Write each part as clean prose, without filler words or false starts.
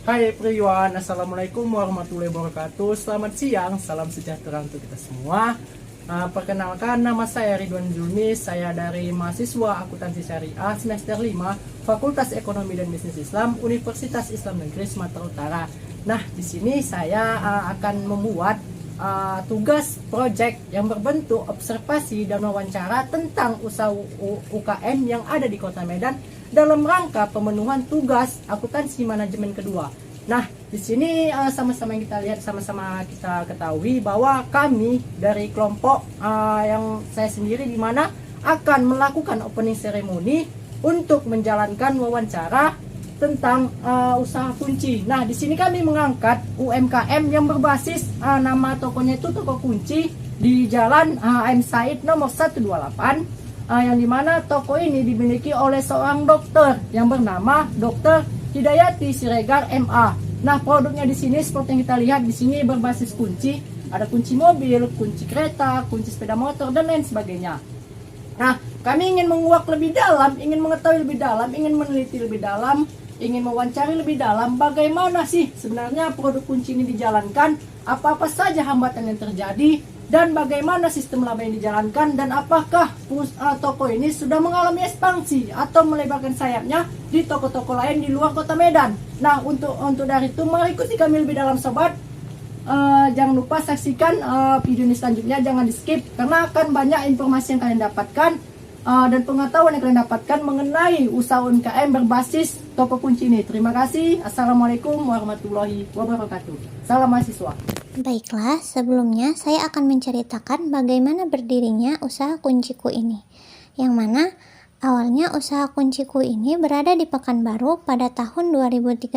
Hai everyone, Assalamualaikum warahmatullahi wabarakatuh. Selamat siang, salam sejahtera untuk kita semua. Perkenalkan, nama saya Ridwan Zulmi. Saya dari mahasiswa akuntansi syariah semester 5 Fakultas Ekonomi dan Bisnis Islam Universitas Islam Negeri Sumatera Utara. Nah, di sini saya akan membuat tugas proyek yang berbentuk observasi dan wawancara tentang usaha UKM yang ada di Kota Medan dalam rangka pemenuhan tugas akuntansi manajemen kedua. Nah, di sini sama-sama kita lihat, sama-sama kita ketahui bahwa kami dari kelompok yang saya sendiri di mana akan melakukan opening ceremony untuk menjalankan wawancara tentang usaha kunci. Nah, di sini kami mengangkat UMKM yang berbasis nama tokonya itu toko kunci di Jalan AM Said nomor 128, yang dimana toko ini dimiliki oleh seorang dokter yang bernama Dokter Hidayati Siregar MA. Nah, produknya di sini seperti yang kita lihat di sini berbasis kunci, ada kunci mobil, kunci kereta, kunci sepeda motor dan lain sebagainya. Nah, kami ingin menguak lebih dalam, ingin mengetahui lebih dalam, ingin meneliti lebih dalam, ingin mewawancari lebih dalam bagaimana sih sebenarnya produk kunci ini dijalankan, apa-apa saja hambatan yang terjadi, dan bagaimana sistem laba yang dijalankan, dan apakah toko ini sudah mengalami ekspansi atau melebarkan sayapnya di toko-toko lain di luar Kota Medan. Nah, untuk dari itu mari ikuti kami lebih dalam sobat. Jangan lupa saksikan video ini selanjutnya, jangan di skip karena akan banyak informasi yang kalian dapatkan dan pengetahuan yang kalian dapatkan mengenai usaha UMKM berbasis toko kunci ini. Terima kasih. Assalamualaikum warahmatullahi wabarakatuh. Salam mahasiswa. Baiklah, sebelumnya saya akan menceritakan bagaimana berdirinya usaha kunciku ini. Yang mana awalnya usaha kunciku ini berada di Pekanbaru pada tahun 2013.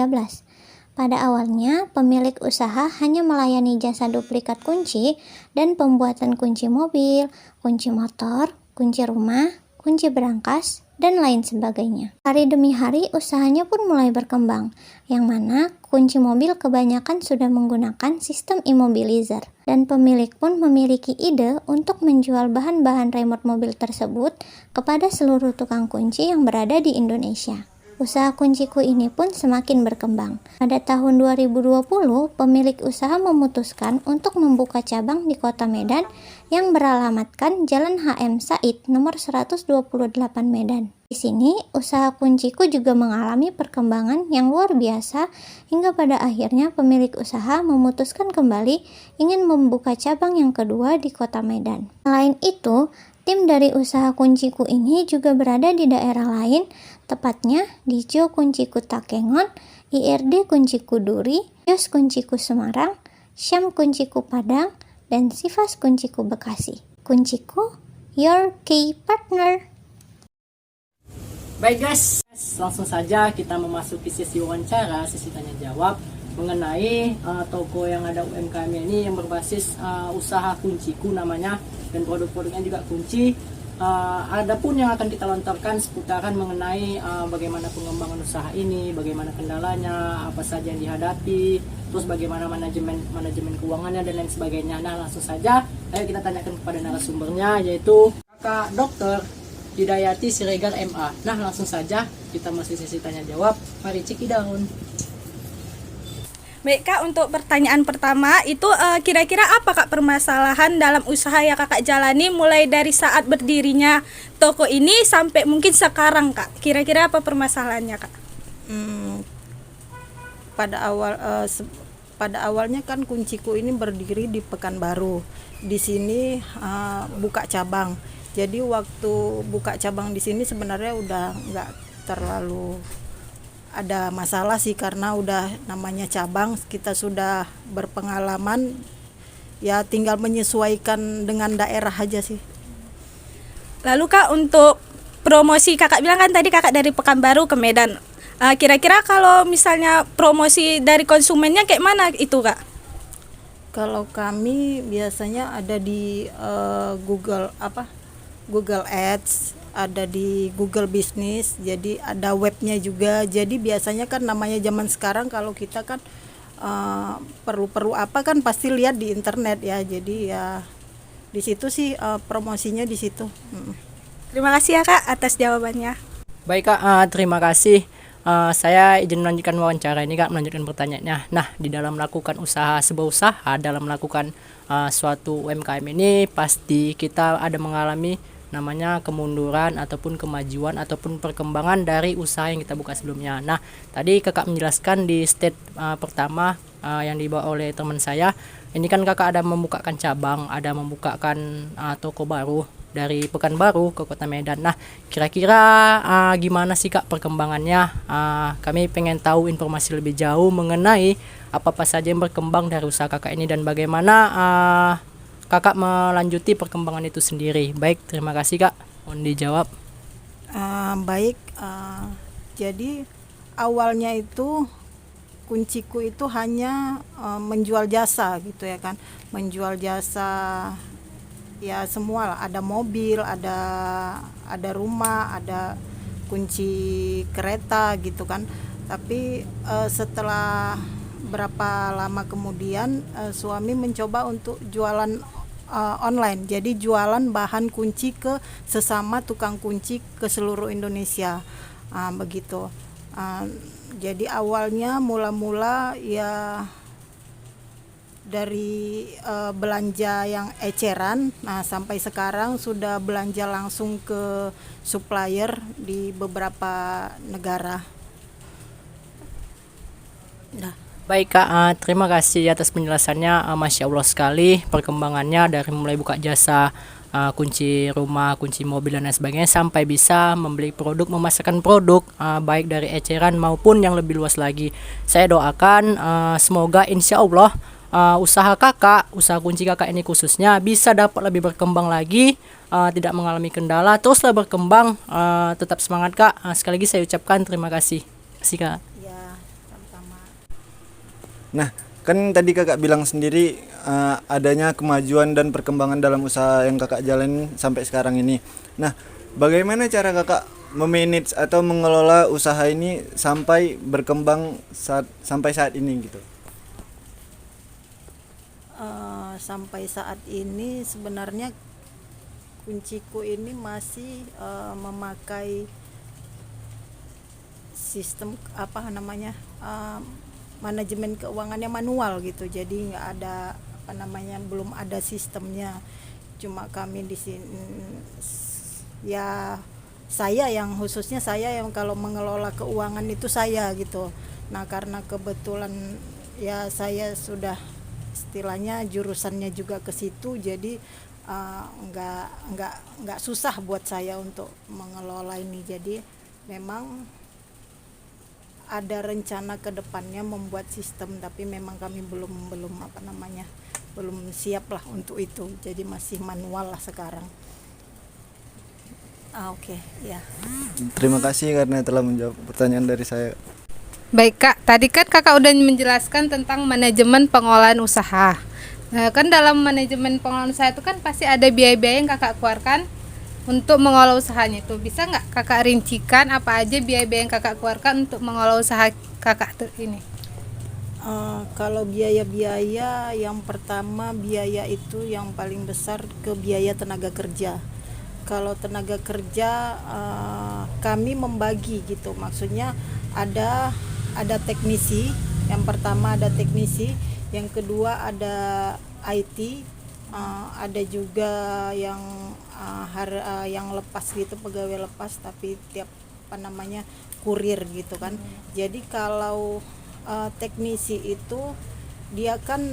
Pada awalnya, pemilik usaha hanya melayani jasa duplikat kunci dan pembuatan kunci mobil, kunci motor, kunci rumah, kunci berangkas, dan lain sebagainya. Hari demi hari usahanya pun mulai berkembang, yang mana kunci mobil kebanyakan sudah menggunakan sistem immobilizer, dan pemilik pun memiliki ide untuk menjual bahan-bahan remote mobil tersebut kepada seluruh tukang kunci yang berada di Indonesia. Usaha kunciku ini pun semakin berkembang. Pada tahun 2020, pemilik usaha memutuskan untuk membuka cabang di Kota Medan yang beralamatkan Jalan HM Said nomor 128 Medan. Di sini, usaha kunciku juga mengalami perkembangan yang luar biasa hingga pada akhirnya pemilik usaha memutuskan kembali ingin membuka cabang yang kedua di Kota Medan. Selain itu, tim dari usaha kunciku ini juga berada di daerah lain, tepatnya di Jo Kunciku Takengon, IRD Kunciku Duri, Yos Kunciku Semarang, Syam Kunciku Padang, dan Sifas Kunciku Bekasi. Kunciku, your key partner. Baik guys, langsung saja kita memasuki sesi wawancara, sesi tanya jawab mengenai toko yang ada UMKM ini yang berbasis usaha kunciku namanya, dan produk-produknya juga kunci. Adapun yang akan kita lontarkan seputaran mengenai bagaimana pengembangan usaha ini, bagaimana kendalanya, apa saja yang dihadapi, terus bagaimana manajemen keuangannya dan lain sebagainya. Nah, langsung saja ayo kita tanyakan kepada narasumbernya, yaitu Kakak Dokter Hidayati Siregar MA. Nah, langsung saja kita masih sesi tanya jawab. Mari cekidot. Baik Kak, untuk pertanyaan pertama itu kira-kira apa Kak permasalahan dalam usaha yang Kakak jalani mulai dari saat berdirinya toko ini sampai mungkin sekarang Kak? Kira-kira apa permasalahannya Kak? Pada awalnya kan kunciku ini berdiri di Pekanbaru. Di sini buka cabang. Jadi waktu buka cabang di sini sebenarnya udah nggak terlalu ada masalah sih, karena udah namanya cabang, kita sudah berpengalaman, ya tinggal menyesuaikan dengan daerah aja sih. Lalu Kak, untuk promosi Kakak bilang kan tadi Kakak dari Pekanbaru ke Medan. Kira-kira kalau misalnya promosi dari konsumennya kayak mana itu Kak? Kalau kami biasanya ada di Google Ads, ada di Google Business, jadi ada webnya juga. Jadi biasanya kan namanya zaman sekarang kalau kita kan perlu apa kan pasti lihat di internet ya. Jadi ya di situ sih promosinya di situ. Terima kasih ya Kak atas jawabannya. Baik Kak, terima kasih. saya izin melanjutkan wawancara ini Kak, melanjutkan pertanyaannya. Nah, di dalam melakukan usaha, sebuah usaha, dalam melakukan suatu UMKM ini pasti kita ada mengalami namanya kemunduran ataupun kemajuan ataupun perkembangan dari usaha yang kita buka sebelumnya. Nah, tadi Kakak menjelaskan di state pertama yang dibawa oleh teman saya, ini kan Kakak ada membukakan cabang, ada membukakan toko baru dari Pekanbaru ke Kota Medan. Nah, kira-kira gimana sih Kak perkembangannya? Kami pengen tahu informasi lebih jauh mengenai apa-apa saja yang berkembang dari usaha Kakak ini dan bagaimana Kakak melanjuti perkembangan itu sendiri. Baik, terima kasih Kak. Mohon dijawab. Baik, jadi awalnya itu kunciku itu hanya menjual jasa gitu ya kan, menjual jasa ya semua lah, ada mobil, ada rumah, ada kunci kereta gitu kan. Tapi setelah berapa lama kemudian suami mencoba untuk jualan online, jadi jualan bahan kunci ke sesama tukang kunci ke seluruh Indonesia, begitu. Jadi awalnya mula-mula ya dari belanja yang eceran, nah sampai sekarang sudah belanja langsung ke supplier di beberapa negara. Nah, Baik Kak, terima kasih atas penjelasannya. Masya Allah sekali perkembangannya dari mulai buka jasa kunci rumah, kunci mobil dan lain sebagainya sampai bisa membeli produk, memasarkan produk baik dari eceran maupun yang lebih luas lagi. Saya doakan semoga insya Allah usaha Kakak, usaha kunci Kakak ini khususnya bisa dapat lebih berkembang lagi, tidak mengalami kendala, teruslah berkembang, tetap semangat Kak. Sekali lagi saya ucapkan terima kasih. Terima kasih Kak. ya sama-sama. Nah, kan tadi Kakak bilang sendiri adanya kemajuan dan perkembangan dalam usaha yang Kakak jalanin sampai sekarang ini. Nah, bagaimana cara Kakak memanage atau mengelola usaha ini sampai berkembang sampai saat ini gitu? Sampai saat ini sebenarnya kunciku ini masih memakai sistem apa namanya manajemen keuangannya manual gitu, jadi nggak ada apa namanya, belum ada sistemnya. Cuma kami di sini ya saya yang khususnya saya yang kalau mengelola keuangan itu saya gitu. Nah karena kebetulan ya saya sudah istilahnya jurusannya juga ke situ, jadi nggak susah buat saya untuk mengelola ini. Jadi memang ada rencana ke depannya membuat sistem, tapi memang kami belum apa namanya, belum siap lah untuk itu. Jadi masih manual lah sekarang. Oke, ya. Terima kasih karena telah menjawab pertanyaan dari saya. Baik Kak, tadi kan Kakak udah menjelaskan tentang manajemen pengolahan usaha. Nah, kan dalam manajemen pengolahan usaha itu kan pasti ada biaya-biaya yang Kakak keluarkan untuk mengolah usahanya itu. Bisa nggak Kakak rincikan apa aja biaya-biaya yang Kakak keluarkan untuk mengolah usaha Kakak ini? Kalau biaya-biaya, yang pertama biaya itu yang paling besar ke biaya tenaga kerja. Kalau tenaga kerja kami membagi gitu, maksudnya ada teknisi. Yang pertama ada teknisi, yang kedua ada IT, ada juga yang lepas gitu, pegawai lepas tapi tiap apa namanya kurir gitu kan. Jadi kalau teknisi itu dia kan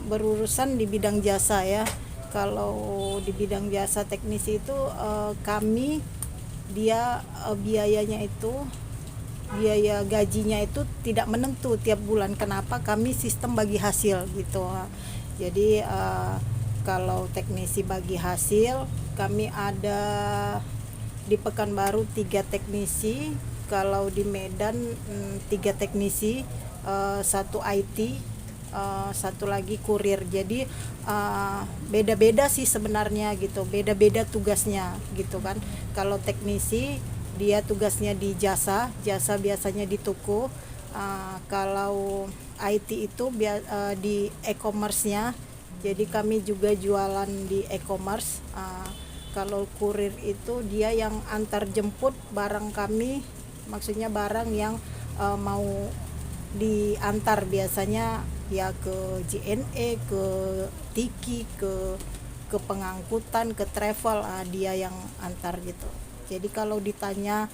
berurusan di bidang jasa ya. Kalau di bidang jasa teknisi itu kami dia biayanya itu, biaya gajinya itu tidak menentu tiap bulan. Kenapa? Kami sistem bagi hasil gitu. Jadi kalau teknisi bagi hasil, kami ada di Pekanbaru 3 teknisi, kalau di Medan 3 teknisi, 1 IT, 1 lagi kurir. Jadi beda-beda sih sebenarnya gitu, beda-beda tugasnya gitu kan. Kalau teknisi dia tugasnya di jasa biasanya di toko. Kalau IT itu di e-commerce-nya, jadi kami juga jualan di e-commerce. Kalau kurir itu dia yang antar jemput barang kami maksudnya barang yang mau diantar, biasanya ya ke JNE, ke Tiki, ke pengangkutan, ke travel, dia yang antar gitu. Jadi kalau ditanya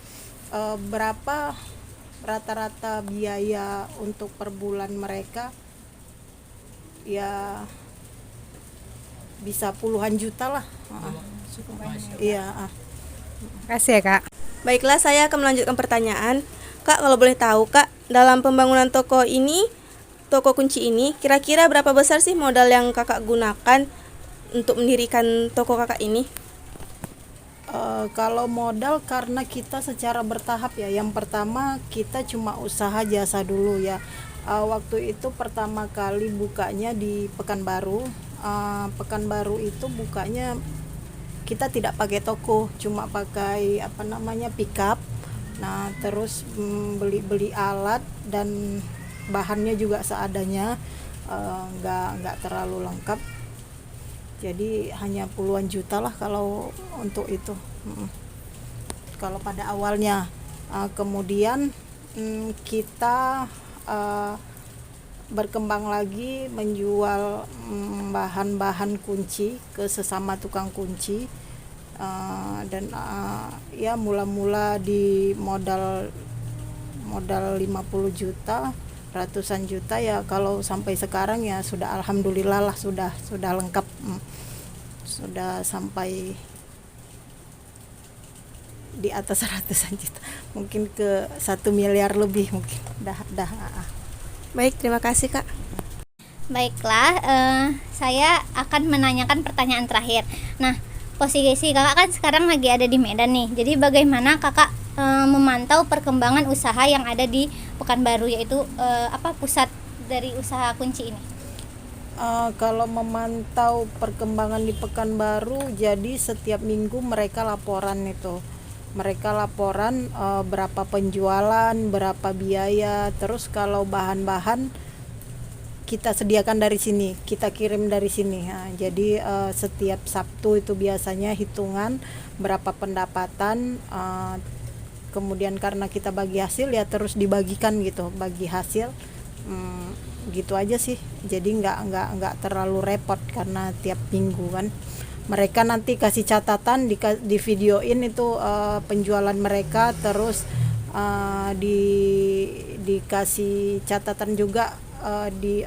berapa rata-rata biaya untuk per bulan mereka, ya bisa puluhan juta lah. Iya. Kasih ya Kak. Baiklah, saya akan melanjutkan pertanyaan. Kak, kalau boleh tahu, Kak, dalam pembangunan toko ini, toko kunci ini, kira-kira berapa besar sih modal yang Kakak gunakan untuk mendirikan toko Kakak ini? Kalau modal, karena kita secara bertahap ya. Yang pertama kita cuma usaha jasa dulu ya. Waktu itu pertama kali bukanya di Pekanbaru. Pekanbaru itu bukanya kita tidak pakai toko, cuma pakai pickup. Nah terus beli alat dan bahannya juga seadanya, nggak terlalu lengkap. Jadi hanya puluhan juta lah kalau untuk itu. Kalau pada awalnya, kemudian kita berkembang lagi menjual bahan-bahan kunci ke sesama tukang kunci, dan ya mula-mula di modal 50 juta, ratusan juta ya. Kalau sampai sekarang ya sudah alhamdulillah lah, sudah lengkap, sudah sampai di atas ratusan juta, mungkin ke 1 miliar lebih mungkin. Dah. Baik, terima kasih, Kak. Baiklah, saya akan menanyakan pertanyaan terakhir. Nah, posisi kakak kan sekarang lagi ada di Medan nih. Jadi bagaimana kakak memantau perkembangan usaha yang ada di Pekanbaru, yaitu pusat dari usaha kunci ini? Kalau memantau perkembangan di Pekanbaru, jadi setiap minggu mereka laporan itu. Mereka laporan berapa penjualan, berapa biaya, terus kalau bahan-bahan kita sediakan dari sini, kita kirim dari sini. Nah, jadi setiap Sabtu itu biasanya hitungan berapa pendapatan, kemudian karena kita bagi hasil ya terus dibagikan gitu, bagi hasil. Gitu aja sih. Jadi nggak terlalu repot karena tiap minggu kan. Mereka nanti kasih catatan, di videoin itu penjualan mereka, terus dikasih catatan juga di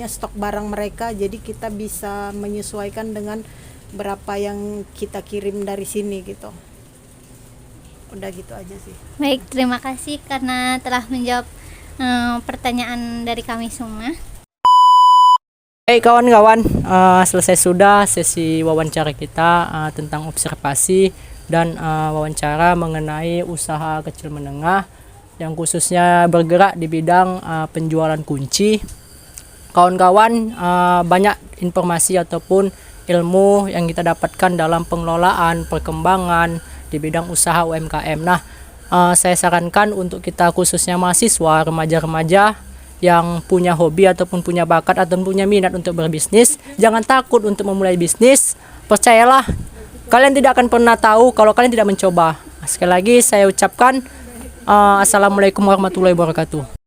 stok barang mereka. Jadi kita bisa menyesuaikan dengan berapa yang kita kirim dari sini gitu. Udah gitu aja sih. Baik, terima kasih karena telah menjawab pertanyaan dari kami semua. Baik kawan-kawan, selesai sudah sesi wawancara kita tentang observasi dan wawancara mengenai usaha kecil menengah yang khususnya bergerak di bidang penjualan kunci. Kawan-kawan, banyak informasi ataupun ilmu yang kita dapatkan dalam pengelolaan, perkembangan di bidang usaha UMKM. Nah, saya sarankan untuk kita khususnya mahasiswa, remaja-remaja yang punya hobi ataupun punya bakat atau punya minat untuk berbisnis, jangan takut untuk memulai bisnis. Percayalah, kalian tidak akan pernah tahu kalau kalian tidak mencoba. Sekali lagi saya ucapkan assalamualaikum warahmatullahi wabarakatuh.